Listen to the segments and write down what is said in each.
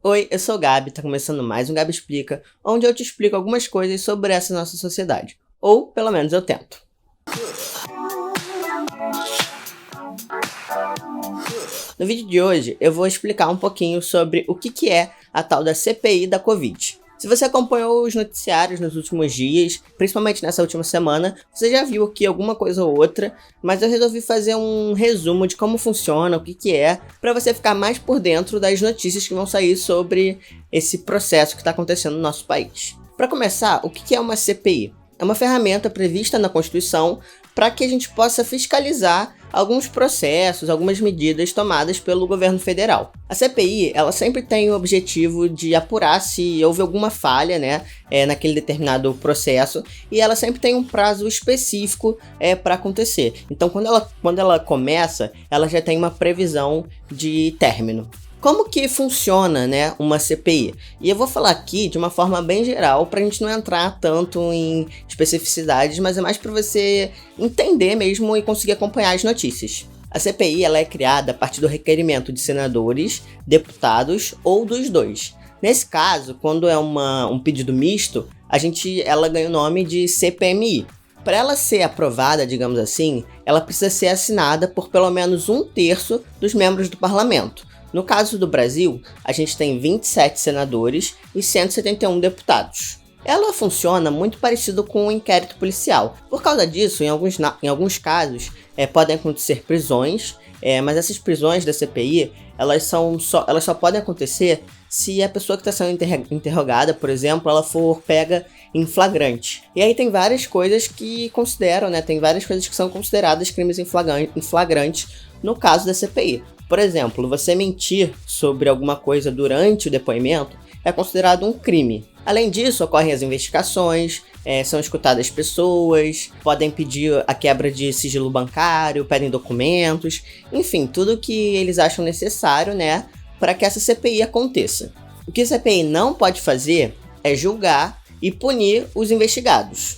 Oi, eu sou o Gabi, tá começando mais um Gabi Explica, onde eu te explico algumas coisas sobre essa nossa sociedade. Ou, pelo menos, eu tento. No vídeo de hoje, eu vou explicar um pouquinho sobre o que é a tal da CPI da Covid. Se você acompanhou os noticiários nos últimos dias, principalmente nessa última semana, você já viu aqui alguma coisa ou outra, mas eu resolvi fazer um resumo de como funciona, o que é, para você ficar mais por dentro das notícias que vão sair sobre esse processo que está acontecendo no nosso país. Para começar, o que é uma CPI? É uma ferramenta prevista na Constituição para que a gente possa fiscalizar alguns processos, algumas medidas tomadas pelo governo federal. A CPI, ela sempre tem o objetivo de apurar se houve alguma falha, naquele determinado processo, e ela sempre tem um prazo específico para acontecer. Então, quando ela começa, ela já tem uma previsão de término. Como que funciona, uma CPI? E eu vou falar aqui de uma forma bem geral, para a gente não entrar tanto em especificidades, mas é mais para você entender mesmo e conseguir acompanhar as notícias. A CPI ela é criada a partir do requerimento de senadores, deputados ou dos dois. Nesse caso, quando é um pedido misto, ela ganha o nome de CPMI. Para ela ser aprovada, digamos assim, ela precisa ser assinada por pelo menos 1/3 dos membros do parlamento. No caso do Brasil, a gente tem 27 senadores e 171 deputados. Ela funciona muito parecido com um inquérito policial. Por causa disso, em alguns casos, podem acontecer prisões, mas essas prisões da CPI, elas só podem acontecer se a pessoa que está sendo interrogada, por exemplo, ela for pega em flagrante. E aí tem várias coisas que tem várias coisas que são consideradas crimes em flagrante no caso da CPI. Por exemplo, você mentir sobre alguma coisa durante o depoimento é considerado um crime. Além disso, ocorrem as investigações, são escutadas pessoas, podem pedir a quebra de sigilo bancário, pedem documentos, enfim, tudo que eles acham necessário, para que essa CPI aconteça. O que a CPI não pode fazer é julgar e punir os investigados.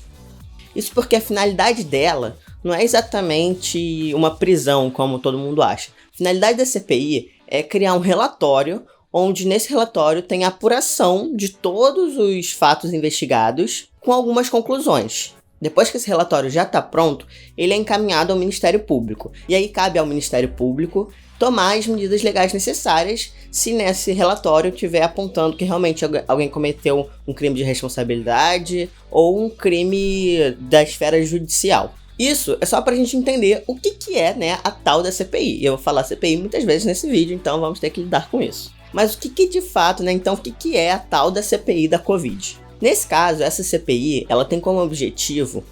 Isso porque a finalidade dela não é exatamente uma prisão, como todo mundo acha. A finalidade da CPI é criar um relatório, onde nesse relatório tem a apuração de todos os fatos investigados com algumas conclusões. Depois que esse relatório já está pronto, ele é encaminhado ao Ministério Público. E aí cabe ao Ministério Público tomar as medidas legais necessárias se nesse relatório estiver apontando que realmente alguém cometeu um crime de responsabilidade ou um crime da esfera judicial. Isso é só pra gente entender o que é, a tal da CPI. E eu vou falar CPI muitas vezes nesse vídeo, então vamos ter que lidar com isso. Mas o que de fato, então o que é a tal da CPI da Covid? Nesse caso, essa CPI, ela tem como objetivo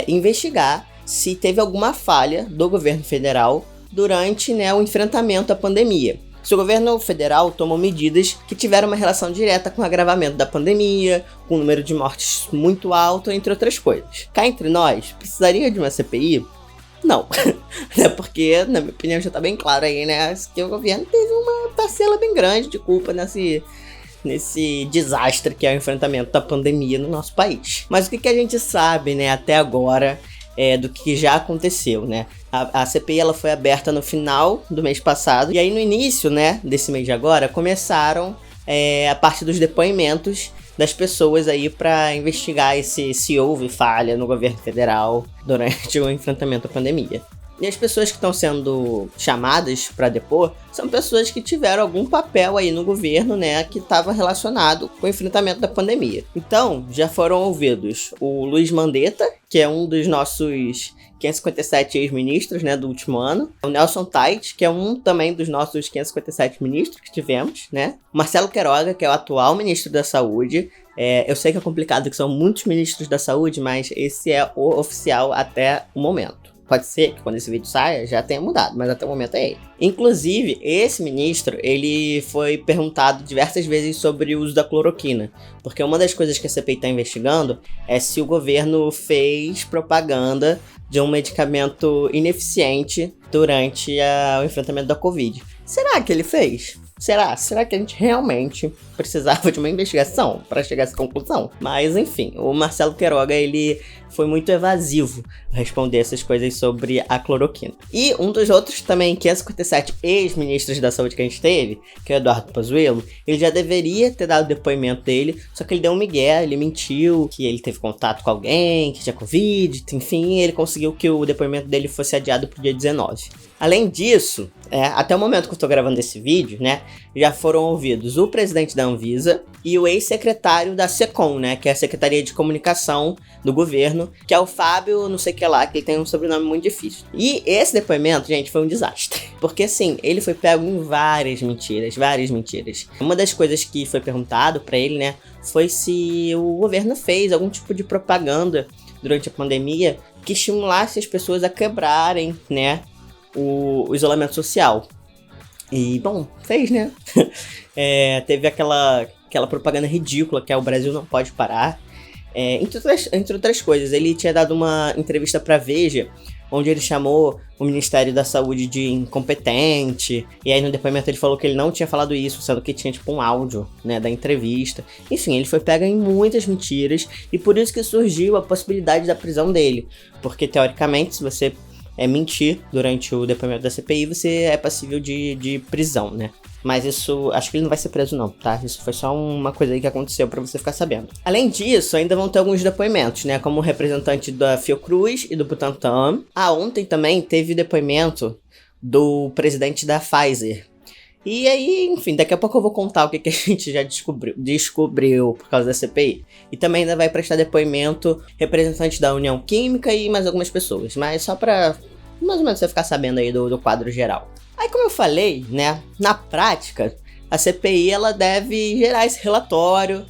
investigar se teve alguma falha do governo federal durante o enfrentamento à pandemia. Se o governo federal tomou medidas que tiveram uma relação direta com o agravamento da pandemia, com o número de mortes muito alto, entre outras coisas. Cá entre nós, precisaria de uma CPI? Não. Porque, na minha opinião, já tá bem claro aí, que o governo teve uma parcela bem grande de culpa nesse desastre que é o enfrentamento da pandemia no nosso país. Mas o que a gente sabe, até agora, do que já aconteceu, A CPI ela foi aberta no final do mês passado, e aí no início, desse mês de agora, começaram a parte dos depoimentos das pessoas aí para investigar se houve falha no governo federal durante o enfrentamento à pandemia. E as pessoas que estão sendo chamadas para depor são pessoas que tiveram algum papel aí no governo, que estava relacionado com o enfrentamento da pandemia. Então, já foram ouvidos o Luiz Mandetta, que é um dos nossos 557 ex-ministros, do último ano. O Nelson Tait, que é um também dos nossos 557 ministros que tivemos, O Marcelo Queiroga, que é o atual ministro da Saúde. Eu sei que é complicado, que são muitos ministros da Saúde, mas esse é o oficial até o momento. Pode ser que quando esse vídeo saia já tenha mudado, mas até o momento é ele. Inclusive, esse ministro, ele foi perguntado diversas vezes sobre o uso da cloroquina. Porque uma das coisas que a CPI está investigando é se o governo fez propaganda de um medicamento ineficiente durante o enfrentamento da Covid. Será que ele fez? Será? Será que a gente realmente precisava de uma investigação para chegar a essa conclusão? Mas enfim, o Marcelo Queiroga, ele foi muito evasivo responder essas coisas sobre a cloroquina. E um dos outros também, 557 ex-ministros da saúde que a gente teve, que é o Eduardo Pazuello, ele já deveria ter dado o depoimento dele, só que ele deu um migué, ele mentiu que ele teve contato com alguém, que tinha Covid, enfim, ele conseguiu que o depoimento dele fosse adiado pro dia 19. Além disso, até o momento que eu tô gravando esse vídeo, né, já foram ouvidos o presidente da Anvisa e o ex-secretário da SECOM, né, que é a Secretaria de Comunicação do governo, que é o Fábio não sei o que lá, que ele tem um sobrenome muito difícil. E esse depoimento, gente, foi um desastre. Porque assim, ele foi pego em várias mentiras. Uma das coisas que foi perguntado pra ele, né, foi se o governo fez algum tipo de propaganda durante a pandemia que estimulasse as pessoas a quebrarem, né, o isolamento social. E, bom, fez, né? Teve aquela propaganda ridícula que é o Brasil não pode parar. Entre outras coisas, ele tinha dado uma entrevista pra Veja, onde ele chamou o Ministério da Saúde de incompetente, e aí no depoimento ele falou que ele não tinha falado isso, sendo que tinha tipo um áudio, né, da entrevista. Enfim, ele foi pego em muitas mentiras, e por isso que surgiu a possibilidade da prisão dele, porque teoricamente, se você mentir durante o depoimento da CPI, você é passível de prisão, né? Mas isso, acho que ele não vai ser preso não, tá? Isso foi só uma coisa aí que aconteceu pra você ficar sabendo. Além disso, ainda vão ter alguns depoimentos, né? Como o representante da Fiocruz e do Butantan. Ontem também teve depoimento do presidente da Pfizer. E aí, enfim, daqui a pouco eu vou contar o que a gente já descobriu por causa da CPI. E também ainda vai prestar depoimento representante da União Química e mais algumas pessoas. Mas só pra mais ou menos você ficar sabendo aí do quadro geral. Aí, como eu falei, né, na prática, a CPI ela deve gerar esse relatório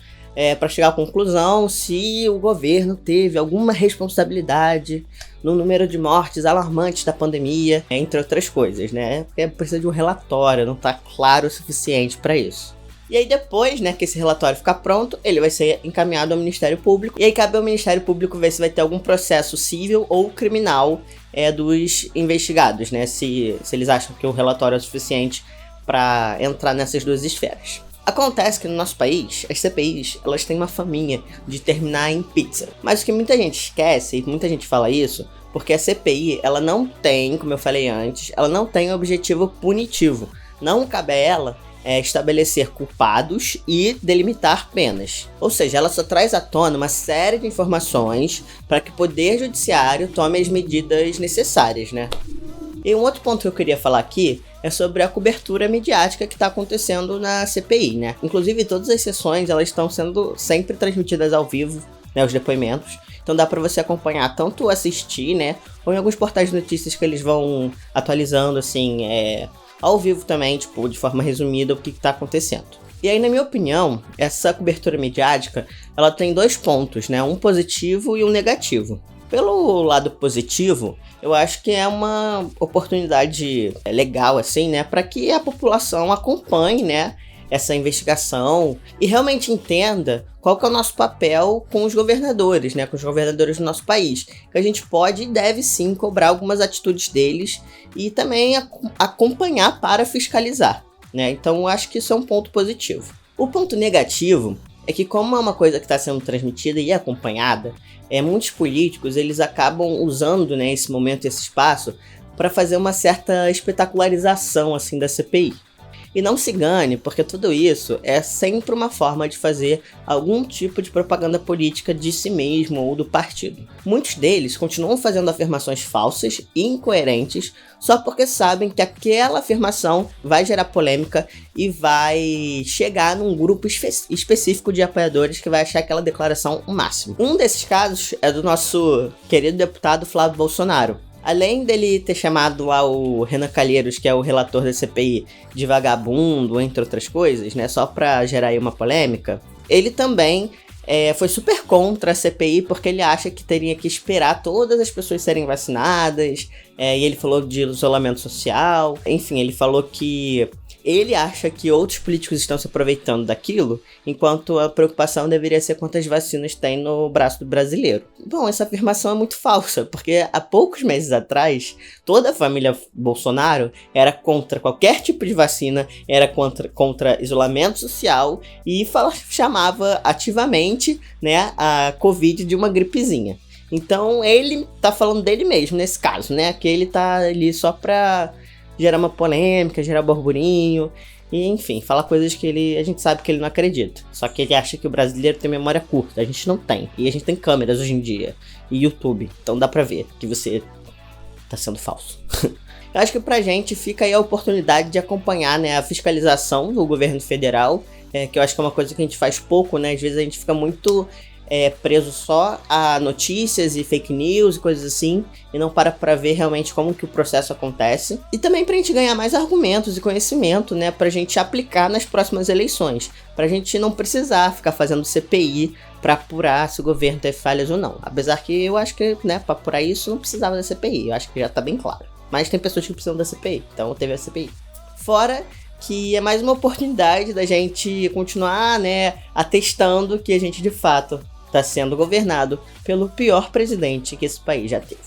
para chegar à conclusão se o governo teve alguma responsabilidade no número de mortes alarmantes da pandemia, entre outras coisas, né? Porque precisa de um relatório, não tá claro o suficiente para isso. E aí depois, né, que esse relatório ficar pronto, ele vai ser encaminhado ao Ministério Público. E aí cabe ao Ministério Público ver se vai ter algum processo civil ou criminal dos investigados, né? Se eles acham que o relatório é suficiente para entrar nessas duas esferas. Acontece que no nosso país, as CPIs, elas têm uma faminha de terminar em pizza. Mas o que muita gente esquece, e muita gente fala isso, porque a CPI, ela não tem, como eu falei antes, ela não tem objetivo punitivo. Não cabe a ela estabelecer culpados e delimitar penas. Ou seja, ela só traz à tona uma série de informações para que o Poder Judiciário tome as medidas necessárias, né? E um outro ponto que eu queria falar aqui é sobre a cobertura midiática que está acontecendo na CPI, né? Inclusive, todas as sessões, elas estão sendo sempre transmitidas ao vivo, né, os depoimentos. Então dá para você acompanhar, tanto assistir, né, ou em alguns portais de notícias que eles vão atualizando, assim, ao vivo também, tipo, de forma resumida, o que está acontecendo. E aí, na minha opinião, essa cobertura midiática, ela tem dois pontos, né, um positivo e um negativo. Pelo lado positivo, eu acho que é uma oportunidade legal, assim, né, para que a população acompanhe, né, essa investigação e realmente entenda qual que é o nosso papel com os governadores, né, com os governadores do nosso país. Que a gente pode e deve sim cobrar algumas atitudes deles e também acompanhar para fiscalizar, né, então eu acho que isso é um ponto positivo. O ponto negativo é que, como é uma coisa que está sendo transmitida e acompanhada, muitos políticos eles acabam usando, né, esse momento, esse espaço, para fazer uma certa espetacularização assim, da CPI. E não se engane, porque tudo isso é sempre uma forma de fazer algum tipo de propaganda política de si mesmo ou do partido. Muitos deles continuam fazendo afirmações falsas e incoerentes só porque sabem que aquela afirmação vai gerar polêmica e vai chegar num grupo específico de apoiadores que vai achar aquela declaração o máximo. Um desses casos é do nosso querido deputado Flávio Bolsonaro. Além dele ter chamado lá o Renan Calheiros, que é o relator da CPI, de vagabundo, entre outras coisas, né, só pra gerar aí uma polêmica, ele também foi super contra a CPI porque ele acha que teria que esperar todas as pessoas serem vacinadas, e ele falou de isolamento social, enfim, ele falou que Ele acha que outros políticos estão se aproveitando daquilo, enquanto a preocupação deveria ser quantas vacinas tem no braço do brasileiro. Bom, essa afirmação é muito falsa, porque há poucos meses atrás, toda a família Bolsonaro era contra qualquer tipo de vacina, era contra isolamento social e chamava ativamente, né, a Covid de uma gripezinha. Então ele tá falando dele mesmo nesse caso, né, que ele tá ali só pra gerar uma polêmica, gerar burburinho, e enfim, falar coisas que a gente sabe que ele não acredita. Só que ele acha que o brasileiro tem memória curta, a gente não tem. E a gente tem câmeras hoje em dia, e YouTube, então dá pra ver que você tá sendo falso. Eu acho que pra gente fica aí a oportunidade de acompanhar, né, a fiscalização do governo federal, que eu acho que é uma coisa que a gente faz pouco, né, às vezes a gente fica muito preso só a notícias e fake news e coisas assim, e não para ver realmente como que o processo acontece. E também pra gente ganhar mais argumentos e conhecimento, né, pra gente aplicar nas próximas eleições, pra gente não precisar ficar fazendo CPI pra apurar se o governo teve falhas ou não. Apesar que eu acho que, né, pra apurar isso não precisava da CPI, eu acho que já tá bem claro. Mas tem pessoas que precisam da CPI, então teve a CPI. Fora que é mais uma oportunidade da gente continuar, né, atestando que a gente de fato está sendo governado pelo pior presidente que esse país já teve.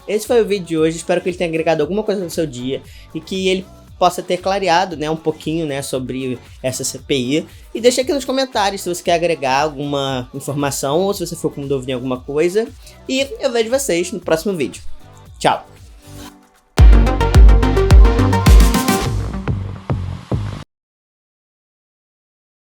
Esse foi o vídeo de hoje, espero que ele tenha agregado alguma coisa no seu dia e que ele possa ter clareado, né, um pouquinho, né, sobre essa CPI. E deixa aqui nos comentários se você quer agregar alguma informação ou se você for com dúvida em alguma coisa. E eu vejo vocês no próximo vídeo. Tchau!